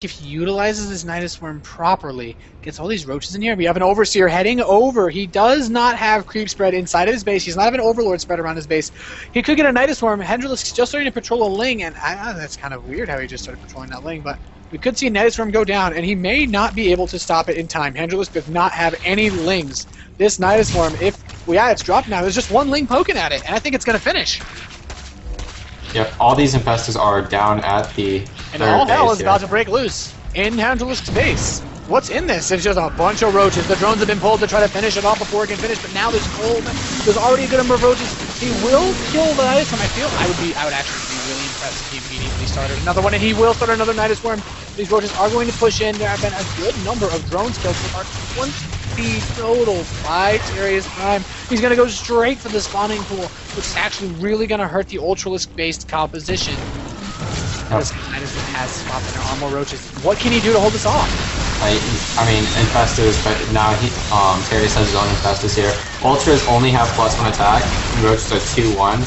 if he utilizes his Nidus Worm properly, gets all these roaches in here. We have an Overseer heading over. He does not have creep spread inside of his base. He's not have an Overlord spread around his base. He could get a Nidus Worm. hendralisk is just starting to patrol a Ling, and that's kind of weird how he just started patrolling that Ling, but we could see a Nidus Worm go down, and he may not be able to stop it in time. hendralisk does not have any Lings. This Nidus Worm, it's dropped now. There's just one Ling poking at it, and I think it's going to finish. Yep, all these infestors are down at the and all hell is about to break loose in hendralisk's base. What's in this? It's just a bunch of roaches. The drones have been pulled to try to finish it off before it can finish, but now there's cold. There's already a good number of roaches. He will kill the Nidus Worm. I would actually be really impressed if he immediately started another one, and he will start another Nidus Worm. These roaches are going to push in. There have been a good number of drones killed so far. 20 total by TeriusPrime. He's going to go straight for the spawning pool, which is actually really going to hurt the Ultralisk-based composition. This Nidus Worm has swapped in their armor roaches. What can he do to hold this off? I mean, infestors, but now Terius has his own infestors here. Ultras only have +1 attack, and roaches are 2-1.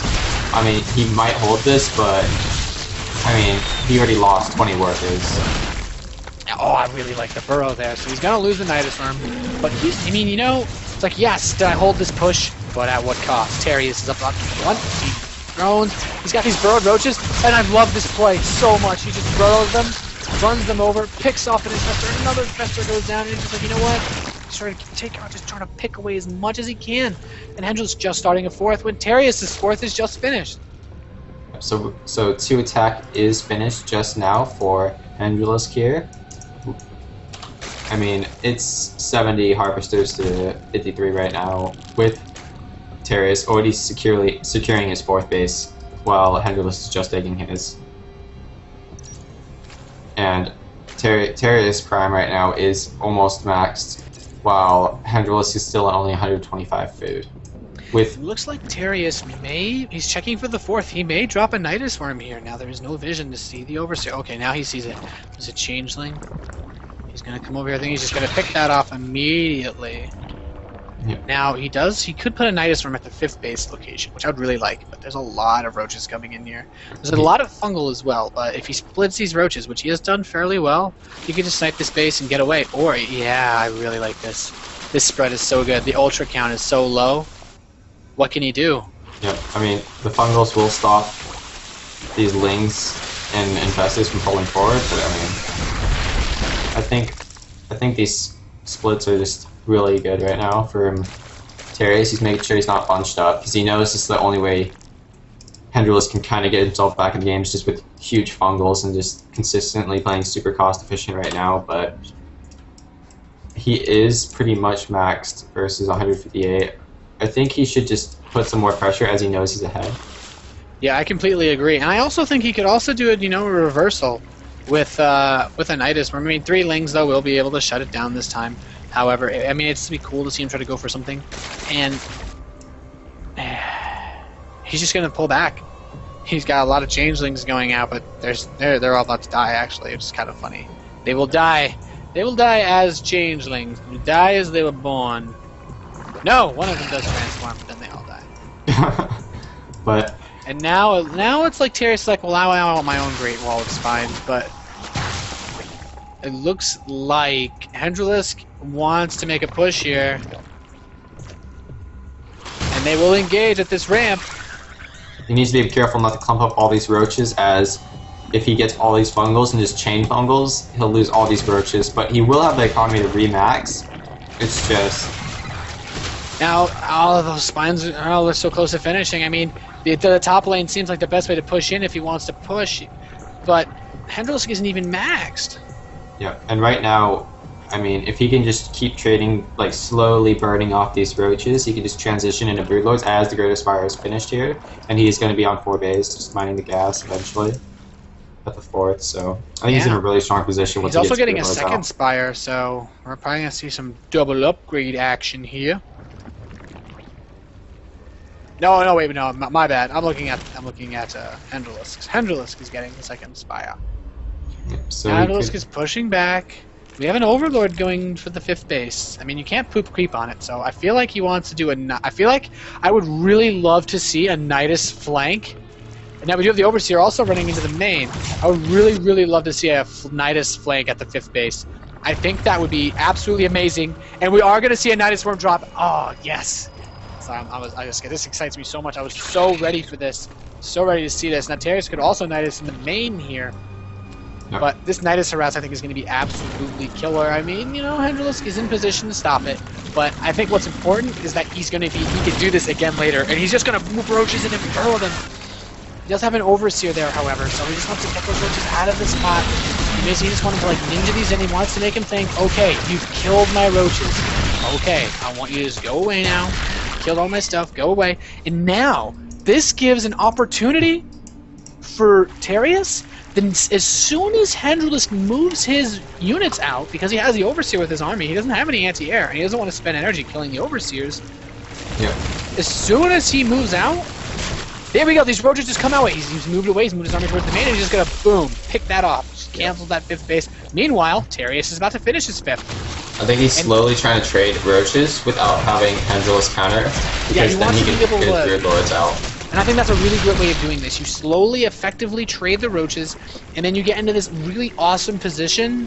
I mean, he might hold this, but I mean, he already lost 20 workers. Oh, I really like the burrow there. So he's going to lose the Nidus Worm. But I mean, you know, it's like, yes, did I hold this push? But at what cost? Terius is up on 20 drones. He's got these burrowed roaches, and I love this play so much. He just burrows them, runs them over, picks off an infestor, and another infestor goes down, and he's just like, you know what? He's trying to take out, just trying to pick away as much as he can. And hendralisk's just starting a fourth when Terius's fourth is just finished. So 2 attack is finished just now for hendralisk here. I mean, it's 70 harvesters to 53 right now, with Terius already securing his 4th base, while hendralisk is just taking his. And TeriusPrime right now is almost maxed, while hendralisk is still at only 125 food. With looks like Terius he's checking for the 4th. He may drop a Nidus Worm here. Now there is no vision to see the Overseer. Okay, now he sees it. There's a changeling. He's gonna come over here. I think he's just gonna pick that off immediately. Yep. Now he could put a Nidus Worm at the 5th base location, which I would really like, but there's a lot of roaches coming in here. There's a lot of fungal as well, but if he splits these roaches, which he has done fairly well, he could just snipe this base and get away. Or, yeah, I really like this. This spread is so good. The ultra count is so low. What can he do? Yep, I mean, the fungals will stop these Lings and infestors from pulling forward, but I mean, I think these splits are just really good right now for Terius. He's making sure he's not bunched up, because he knows this is the only way hendralisk can kind of get himself back in the game, just with huge fungals and just consistently playing super cost efficient right now, but he is pretty much maxed versus 158. I think he should just put some more pressure as he knows he's ahead. Yeah, I completely agree. And I also think he could also do a reversal with a Nidus Worm. I mean, 3 Lings, though, will be able to shut it down this time. However, I mean, it's to be cool to see him try to go for something. And he's just going to pull back. He's got a lot of changelings going out, but they're all about to die, actually. It's kind of funny. They will die. They will die as changelings. They die as they were born. No, one of them does transform, but then they all die. But and now it's like Terius is like, well, I want my own Great Wall of Spines, but it looks like hendralisk wants to make a push here, and they will engage at this ramp. He needs to be careful not to clump up all these roaches, as if he gets all these fungals and just chain fungals, he'll lose all these roaches, but he will have the economy to remax. It's just... Now, all of those spines are so close to finishing. I mean, the top lane seems like the best way to push in if he wants to push, but hendralisk isn't even maxed. Yeah, and right now, I mean, if he can just keep trading, like slowly burning off these roaches, he can just transition into Broodlords as the Great Aspire is finished here, and he's going to be on 4 base, just mining the gas eventually at the 4th, so I think he's in a really strong position. He's also getting a 2nd Spire, so we're probably going to see some double upgrade action here. No, wait, no, my bad. I'm looking at hendralisk. hendralisk is getting the 2nd Spire. Yep, so hendralisk is pushing back. We have an Overlord going for the 5th base. I mean, you can't poop creep on it, so I feel like he wants to do I feel like I would really love to see a Nidus flank And now we do have the Overseer also running into the main. I would really, really love to see a Nidus flank at the 5th base. I think that would be absolutely amazing. And we are going to see a Nidus Worm drop. Oh, yes. So this excites me so much. I was so ready for this. So ready to see this. Now, Terius could also Nidus in the main here. Yep. But this Nidus Harass, I think, is going to be absolutely killer. I mean, you know, hendralisk is in position to stop it. But I think what's important is that he can do this again later. And he's just going to move roaches in and burrow them. He does have an Overseer there, however, so he just wants to get those roaches out of the spot. He just wanted to like ninja these, and he wants to make him think, okay, you've killed my roaches. Okay, I want you to just go away now. Killed all my stuff, go away. And now, this gives an opportunity for Terius. Then as soon as hendralisk moves his units out, because he has the Overseer with his army, he doesn't have any anti-air, and he doesn't want to spend energy killing the Overseers. Yep. As soon as he moves out, there we go, these roaches just come out. He's moved away, he's moved his army towards the main, and he's just gonna, boom, pick that off. Just cancels that 5th base. Meanwhile, Terius is about to finish his 5th. I think he's slowly trying to trade roaches without having hendralisk counter, because then he can get Brood Lords out. And I think that's a really great way of doing this. You slowly, effectively trade the roaches, and then you get into this really awesome position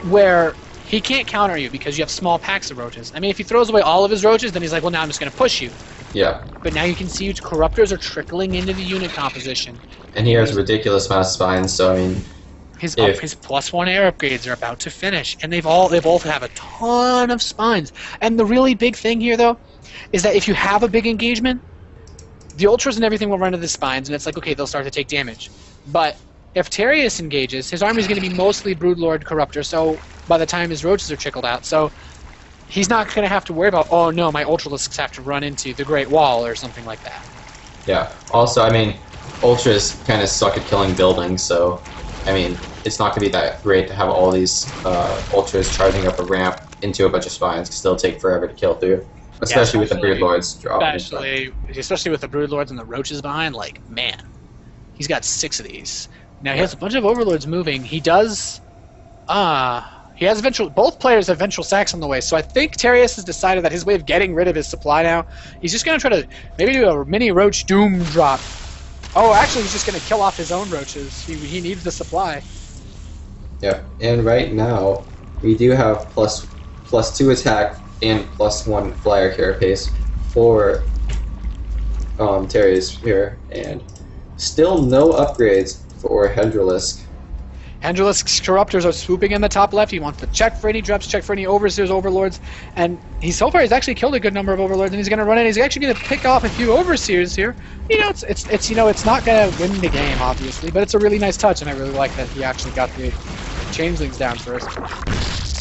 where he can't counter you because you have small packs of roaches. I mean, if he throws away all of his roaches, then he's like, well, now I'm just going to push you. Yeah. But now you can see corruptors are trickling into the unit composition. And he has a ridiculous amount of spines, so I mean... His +1 air upgrades are about to finish, and they both have a ton of spines. And the really big thing here, though, is that if you have a big engagement, the ultras and everything will run to the spines, and it's like, okay, they'll start to take damage. But if Terius engages, his army is going to be mostly Broodlord Corruptor, so by the time his roaches are trickled out, so he's not going to have to worry about, oh no, my ultralisks have to run into the Great Wall or something like that. Yeah. Also, I mean, ultras kind of suck at killing buildings, so, I mean, it's not going to be that great to have all these ultras charging up a ramp into a bunch of spines, because they'll take forever to kill through. Especially with the Broodlords dropping. Especially with the Broodlords and the roaches behind, like, man. He's got 6 of these. Now, he has a bunch of Overlords moving. He does... he has both players have ventral sacks on the way, so I think Terius has decided that his way of getting rid of his supply now, he's just going to try to maybe do a mini roach doom drop. Oh, actually, he's just going to kill off his own roaches. He needs the supply. Yeah, and right now, we do have +2 attack and +1 flyer carapace for Terius here, and still no upgrades for hendralisk. Hendralisk's Corruptors are swooping in the top left. He wants to check for any drops, check for any Overseers, Overlords, and so far he's actually killed a good number of Overlords, and he's going to run in. He's actually going to pick off a few Overseers here. You know, it's not going to win the game, obviously, but it's a really nice touch, and I really like that he actually got the Changelings down first.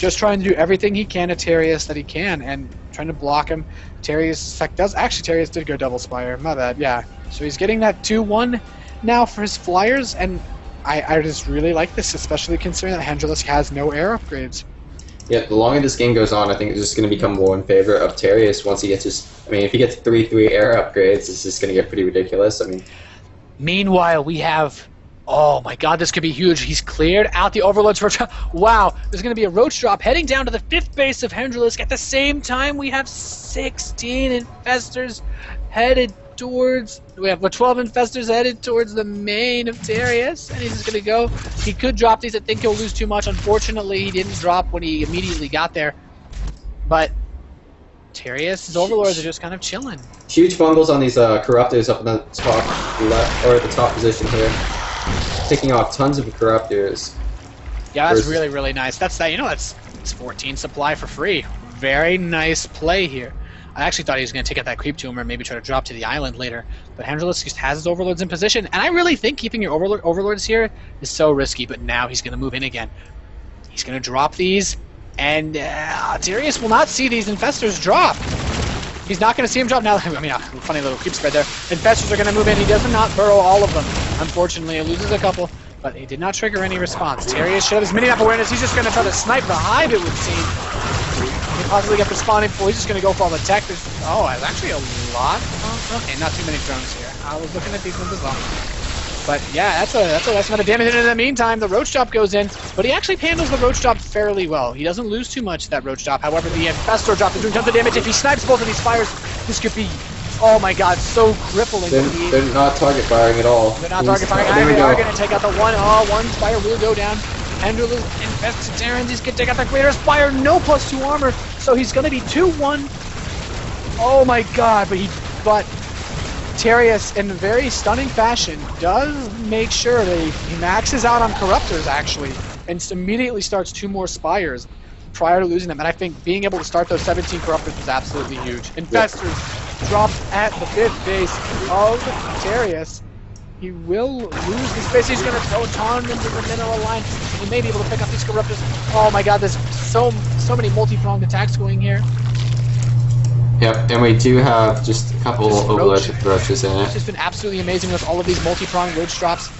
Just trying to do everything he can to Terius that he can, and trying to block him. Terius did go double spire. My bad, yeah. So he's getting that 2-1 now for his flyers, and I just really like this, especially considering that hendralisk has no air upgrades. Yeah, the longer this game goes on, I think it's just going to become more in favor of Terius once he gets his... I mean, if he gets 3/3 air upgrades, it's just going to get pretty ridiculous. I mean... Meanwhile, we have... Oh my god, this could be huge. He's cleared out the Overlords for... Wow, there's going to be a roach drop heading down to the 5th base of hendralisk. At the same time, we have 16 infestors headed towards... We have 12 infestors headed towards the main of Terius, and he's just going to go. He could drop these. I think he'll lose too much. Unfortunately, he didn't drop when he immediately got there. But Terius, his Overlords are just kind of chilling. Huge bundles on these Corruptors up in the top left, or the top position here. Picking off tons of Corruptors. Yeah, that's really, really nice. That's 14 supply for free. Very nice play here. I actually thought he was going to take out that creep tumor and maybe try to drop to the island later. But hendralisk just has his Overlords in position. And I really think keeping your Overlords here is so risky. But now he's going to move in again. He's going to drop these. And Terius will not see these infestors drop. He's not going to see him drop now. I mean, funny little creep spread there. Infestors are going to move in. He does not burrow all of them. Unfortunately, he loses a couple. But he did not trigger any response. Terius should have his mini-map awareness. He's just going to try to snipe the hive, it would seem. He possibly get the spawning pool. He's just going to go for all the tech. There's actually a lot. Okay, not too many drones here. I was looking at these ones as well. But yeah, that's a nice amount of damage. And in the meantime, the roach drop goes in, but he actually handles the roach drop fairly well. He doesn't lose too much that roach drop. However, the infestor drop is doing tons of damage. If he snipes both of these fires, this could be Oh my god, so crippling indeed. They're not target firing at all. They're not target firing. There we They are go. going to take out the one Spire will go down. Hendralisk invests Terrans. He's going to take out the Greater Spire. No +2 armor. So he's going to be 2-1. Oh my god, but Terius, in very stunning fashion, does make sure that he maxes out on Corruptors, actually, and immediately starts 2 more Spires prior to losing them. And I think being able to start those 17 Corruptors was absolutely huge. Infestors drops at the 5th base of Terius. He will lose the space. He's going to throw Taunt into the mineral line. He may be able to pick up these Corruptors. Oh my god, there's so many multi-pronged attacks going here. Yep, and we do have just a couple overloads with roaches in It's it. just been absolutely amazing with all of these multi-pronged roach drops.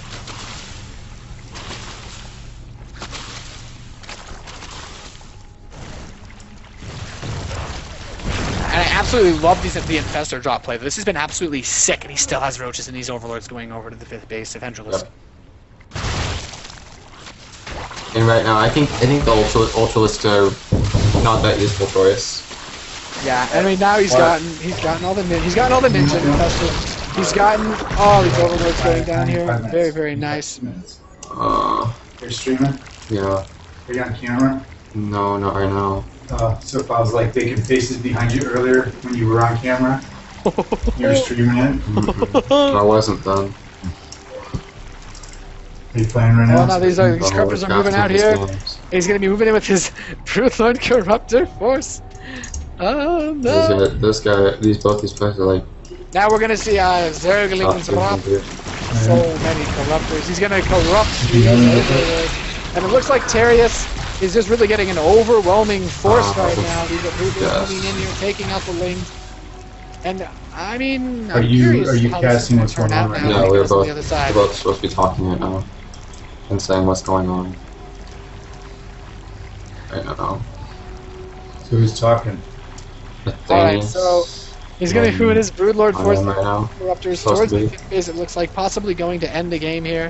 And I absolutely love the Infestor drop play. This has been absolutely sick, and he still has roaches and these overlords going over to the 5th base of Hendralisk. Yep. And right now, I think the Ultralisks are not that useful for us. Yeah, I mean now he's gotten all the ninja infestors. He's gotten all these overlords going down here. Very, very nice. You're streaming? Yeah. Are you on camera? No, not right now. So if I was like making faces behind you earlier when you were on camera, you were streaming it? I wasn't done. Are you playing right now? Well, now these Corruptors are moving out here. He's going to be moving in with his Broodlord Corruptor force. Oh no! Both these players are like. Now we're going to see Zerglings drop so many Corruptors. He's going to corrupt the Overlord. And it looks like Terius is just really getting an overwhelming force right now. These are moving in here, taking out the Lings. And I mean, I'm curious are you how casting this is what's gonna going turn on out right now No, when he we're goes on the other side. both supposed to be talking right now and saying what's going on. Right now. So who's talking? Alright, so he's going to move his Broodlord force right now. Corruptors Supposed towards to be. the 5th base. It looks like possibly going to end the game here.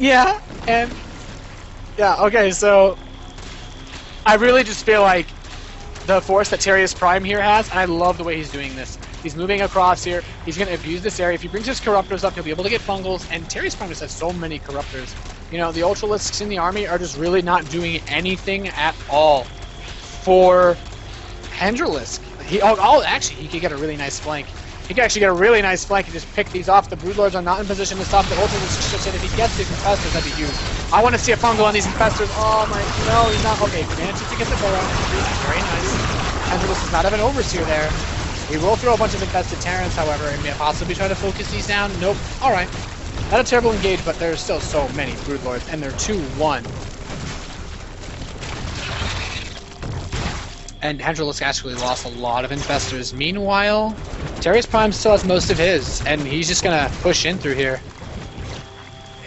Yeah, and yeah, okay, so I really just feel like the force that TeriusPrime here has, and I love the way he's doing this. He's moving across here. He's going to abuse this area. If he brings his Corruptors up, he'll be able to get fungals, and TeriusPrime just has so many Corruptors. You know, the Ultralisks in the army are just really not doing anything at all for Hendralisk. Actually, he could get a really nice flank. He can actually get a really nice flank and just pick these off. The Broodlords are not in position to stop the Ultralisks just yet. If he gets these Infestors, that'd be huge. I want to see a fungal on these Infestors. Oh my, no, he's not. Okay, manages to get the bow out. Very nice. Hendralisk does not have an Overseer there. He will throw a bunch of infested Terrans, however, and may possibly try to focus these down. Nope. Alright. Not a terrible engage, but there's still so many Broodlords, and they're 2-1. And Hendralisk actually lost a lot of Infestors. Meanwhile, TeriusPrime still has most of his, and he's just gonna push in through here.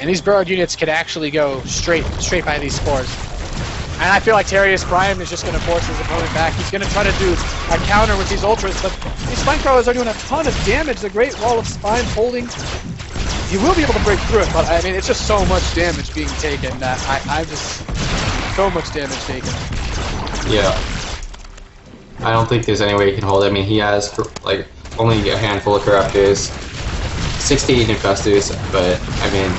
And these Burrowed units could actually go straight by these spores. And I feel like TeriusPrime is just going to force his opponent back. He's going to try to do a counter with these Ultras, but these Spine Crawlers are doing a ton of damage. The Great Wall of Spine holding. He will be able to break through it, but I mean, it's just so much damage being taken that I just... so much damage taken. Yeah. I don't think there's any way he can hold it. I mean, he has, like, only a handful of Corruptors, 68 Infestors, but, I mean,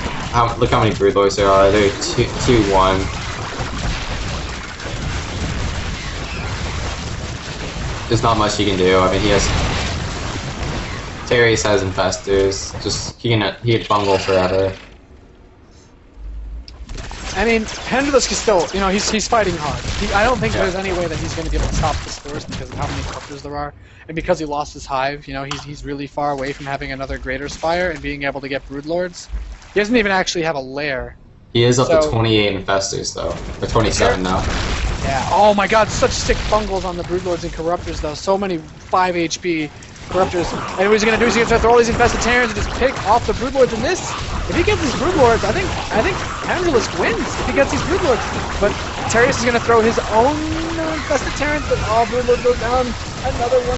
look how many Broodlords there are. They're 2-1. There's not much he can do. I mean, Terius has Infestors. Just he can bungle forever. I mean, Hendralisk is still, you know, he's fighting hard. I don't think there's any way that he's going to be able to stop this force because of how many Corruptors there are, and because he lost his hive. You know, he's really far away from having another Greater Spire and being able to get Broodlords. He doesn't even actually have a lair. He is up to 28 Infestors though, or 27 now. Yeah. Oh my God, such sick fungals on the Broodlords and Corruptors though. So many 5 HP Corruptors. And what he's gonna do is he's gonna throw all these infested Terrans and just pick off the Broodlords. And this, if he gets these Broodlords, I think Hendralisk wins if he gets these Broodlords. But Terius is gonna throw his own infested Terrans, but all Broodlords go down. Another one.